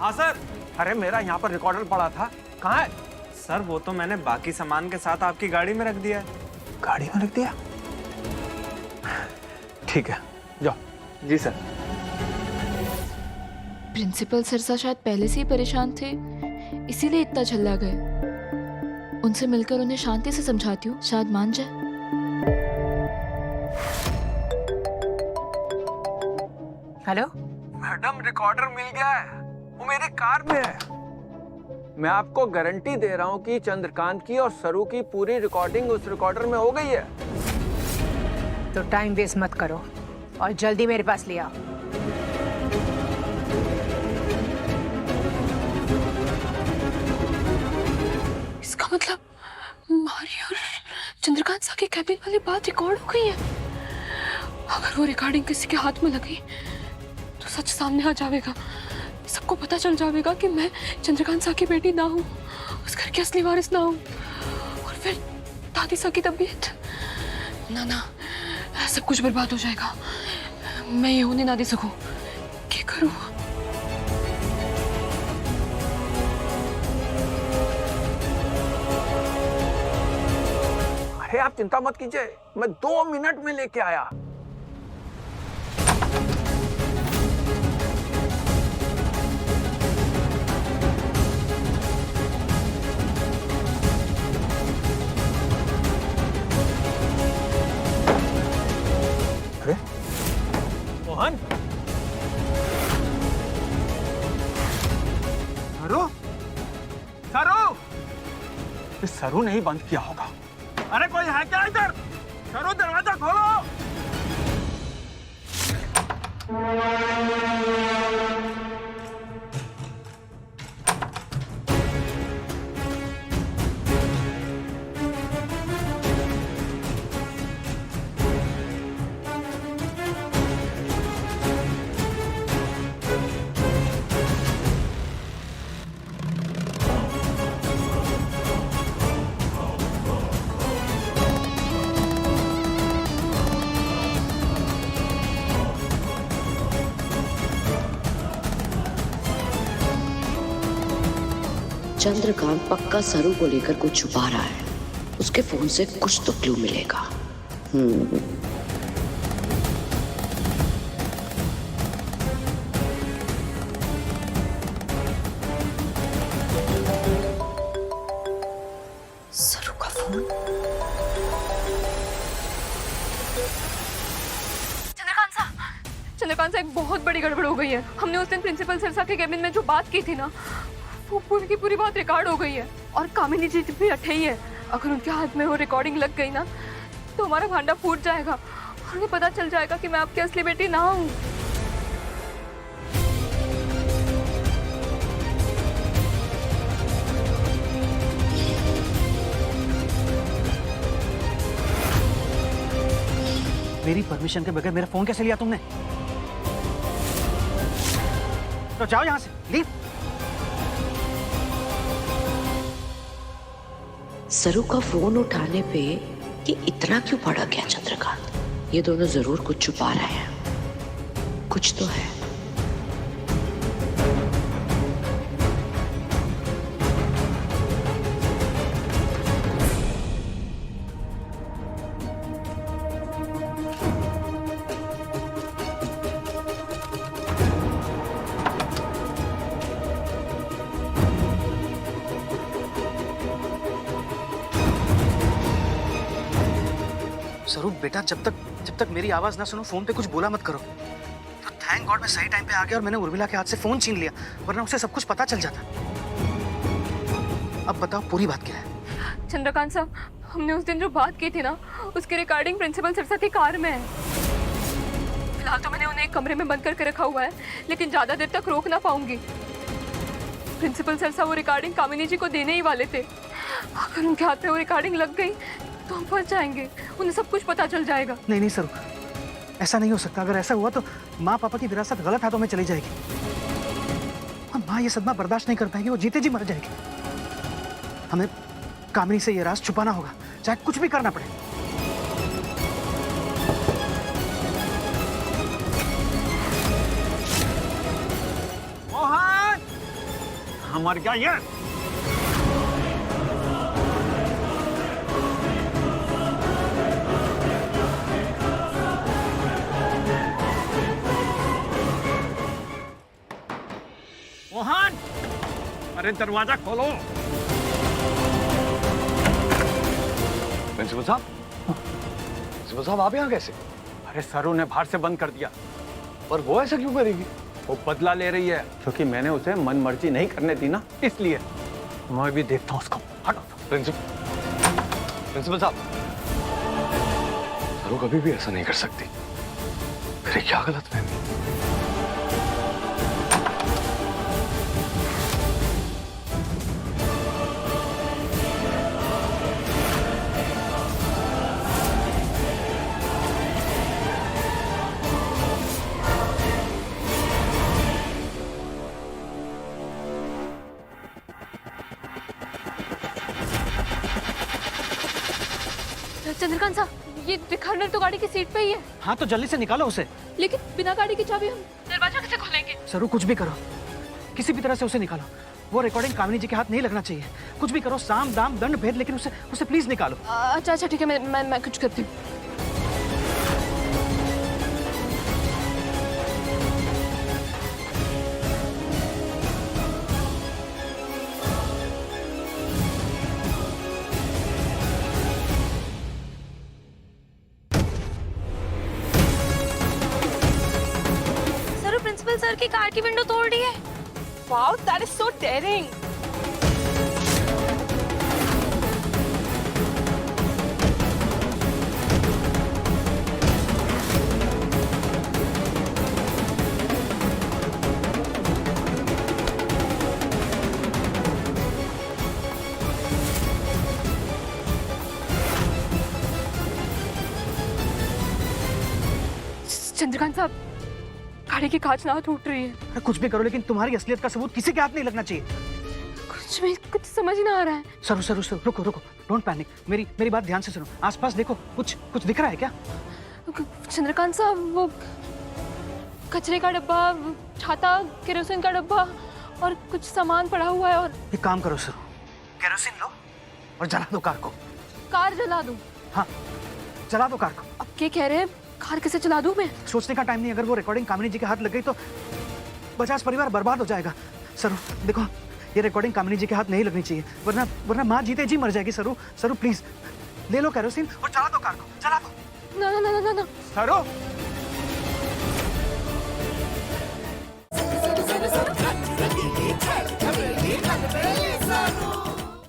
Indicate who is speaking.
Speaker 1: हाँ सर।
Speaker 2: अरे मेरा यहाँ पर रिकॉर्डर पड़ा था, कहाँ है?
Speaker 1: सर वो तो मैंने बाकी सामान के साथ आपकी गाड़ी में रख दिया है।
Speaker 2: गाड़ी में रख दिया? ठीक है, जाओ।
Speaker 1: जी सर।
Speaker 3: प्रिंसिपल सर शायद पहले से ही परेशान थे, इसीलिए इतना चिल्ला गए। उनसे मिलकर उन्हें शांति से समझाती हूँ, शायद मान जाए।
Speaker 4: हेलो
Speaker 2: मैडम, रिकॉर्डर मिल गया है, वो मेरी कार में है। मैं आपको गारंटी दे रहा हूँ कि चंद्रकांत की और सरू की पूरी रिकॉर्डिंग उस रिकॉर्डर में हो गई है।
Speaker 4: तो टाइम वेस्ट मत करो और जल्दी मेरे पास ले आओ।
Speaker 3: इसका मतलब मारी और चंद्रकांत सा के कैबिन वाली बात रिकॉर्ड हो गई है। अगर वो रिकॉर्डिंग किसी के हाथ में लगी तो सच सामने आ जाएगा। सबको पता चल जाएगा कि मैं चंद्रकांत सा की बेटी ना हूँ, उस घर की असली वारिस ना हूँ। और फिर दादी सा की तबीयत, ना सब कुछ बर्बाद हो जाएगा। मैं ये होने ना दे सकूं। क्या करूं?
Speaker 2: अरे आप चिंता मत कीजिए, मैं 2 मिनट में लेके आया। अरे मोहन, सरू, सरू, इस सरू ने ही बंद किया होगा। अरे कोई है क्या इधर? सरू, दरवाजा खोलो।
Speaker 5: चंद्रकांत पक्का सरू को लेकर कुछ छुपा रहा है। उसके फोन से कुछ तो क्लू मिलेगा।
Speaker 3: सरू का फोन। चंद्रकांत सा एक बहुत बड़ी गड़बड़ हो गई है। हमने उस दिन प्रिंसिपल सर के कैबिन में जो बात की थी ना, वो पूरी की पूरी बात रिकॉर्ड हो गई है। और कामिनी जी भी अठई है। अगर उनके हाथ में वो रिकॉर्डिंग लग गई ना, तो हमारा भांडा फूट जाएगा और उन्हें पता चल जाएगा कि मैं आपकी असली बेटी ना हूँ।
Speaker 6: मेरी परमिशन के बगैर मेरा फोन कैसे लिया तुमने? तो जाओ यहां से, लीव।
Speaker 5: सरू का फोन उठाने पे ये इतना क्यों पड़ा गया चंद्रकांत? ये दोनों जरूर कुछ छुपा रहे हैं। कुछ तो है।
Speaker 6: स्वरूप बेटा, जब तक मेरी आवाज ना सुनो फोन पे कुछ बोला मत करो। तो थैंक गॉड मैं सही टाइम पे आ गया और मैंने उर्मिला के हाथ से फोन छीन लिया, वरना उसे सब कुछ पता चल जाता। अब बताओ पूरी बात क्या है?
Speaker 3: चंद्रकांत साहब, हमने उस दिन जो बात की थी ना, उसकी रिकॉर्डिंग प्रिंसिपल सर की कार में है। फिलहाल तो मैंने उन्हें एक कमरे में बंद करके रखा हुआ है, लेकिन ज्यादा देर तक रोक ना पाऊंगी। प्रिंसिपल सर वो रिकॉर्डिंग कामिनी जी को देने ही वाले थे। अगर उनके हाथ में वो रिकॉर्डिंग लग गई तो हम फंस जाएंगे, उन्हें सब कुछ पता चल जाएगा।
Speaker 6: नहीं सरू, ऐसा नहीं हो सकता। अगर ऐसा हुआ तो माँ पापा की विरासत गलत हाथों में चली जाएगी और माँ ये सदमा बर्दाश्त नहीं कर पाएगी, वो जीते जी मर जाएगी। हमें कामिनी से ये राज छुपाना होगा, चाहे कुछ भी करना पड़े।
Speaker 2: मोहन, कहाँ मर गया ये? मोहन, अरे दरवाजा खोलो।
Speaker 7: प्रिंसिपल साहब, प्रिंसिपल साहब आप यहाँ कैसे?
Speaker 2: अरे सरू ने बाहर से बंद कर दिया।
Speaker 7: पर वो ऐसा क्यों करेगी?
Speaker 2: वो बदला ले रही है क्योंकि मैंने उसे मन मर्जी नहीं करने दी ना, इसलिए। मैं भी देखता हूँ उसको। हटो।
Speaker 7: प्रिंसिपल साहब, सरू कभी भी ऐसा नहीं कर सकती। फिर क्या गलत फहमी?
Speaker 3: चंद्रकांत साहब, ये रिकॉर्डर तो गाड़ी की सीट पे ही है।
Speaker 6: हाँ तो जल्दी से निकालो उसे।
Speaker 3: लेकिन बिना गाड़ी की चाबी हम दरवाजा कैसे खोलेंगे?
Speaker 6: सरू कुछ भी करो, किसी भी तरह से उसे निकालो। वो रिकॉर्डिंग कामिनी जी के हाथ नहीं लगना चाहिए। कुछ भी करो, साम दाम दंड भेद, लेकिन उसे उसे प्लीज निकालो।
Speaker 3: अच्छा अच्छा ठीक है, मैं कुछ करती हूँ। प्रिंसिपल सर की कार की विंडो तोड़ दी है। Wow, that is so daring. Chandrakant साहब, गाड़ी की कांच ना टूट रही है।
Speaker 6: अरे कुछ भी करो, लेकिन तुम्हारी असलियत का सबूत किसी के हाथ नहीं लगना चाहिए।
Speaker 3: कुछ भी कुछ समझ ही ना आ रहा है।
Speaker 6: सरू सरू सरू, रुको रुको, डोंट पैनिक। मेरी बात ध्यान से सुनो। आसपास देखो, कुछ दिख रहा है क्या?
Speaker 3: चंद्रकांत साहब, वो कचरे का डब्बा, छाता, केरोसिन का डब्बा और कुछ सामान पड़ा हुआ है। और
Speaker 6: एक काम करो सरू, केरोसिन लो और जला दो कार को।
Speaker 3: कार जला दूं?
Speaker 6: हाँ, जला दो कार को।
Speaker 3: अब क्या कह रहे हैं? कार कैसे चला दूं मैं?
Speaker 6: सोचने का टाइम नहीं। अगर वो रिकॉर्डिंग कामिनी जी के हाथ लग गई तो बजाज परिवार बर्बाद हो जाएगा। सरू देखो, ये रिकॉर्डिंग कामिनी जी के हाथ नहीं लगनी चाहिए, वरना माँ जीते जी मर जाएगी। सरू प्लीज ले लो केरोसिन और जला दो कार को, जला दो।
Speaker 3: ना ना ना ना ना।
Speaker 2: सरू,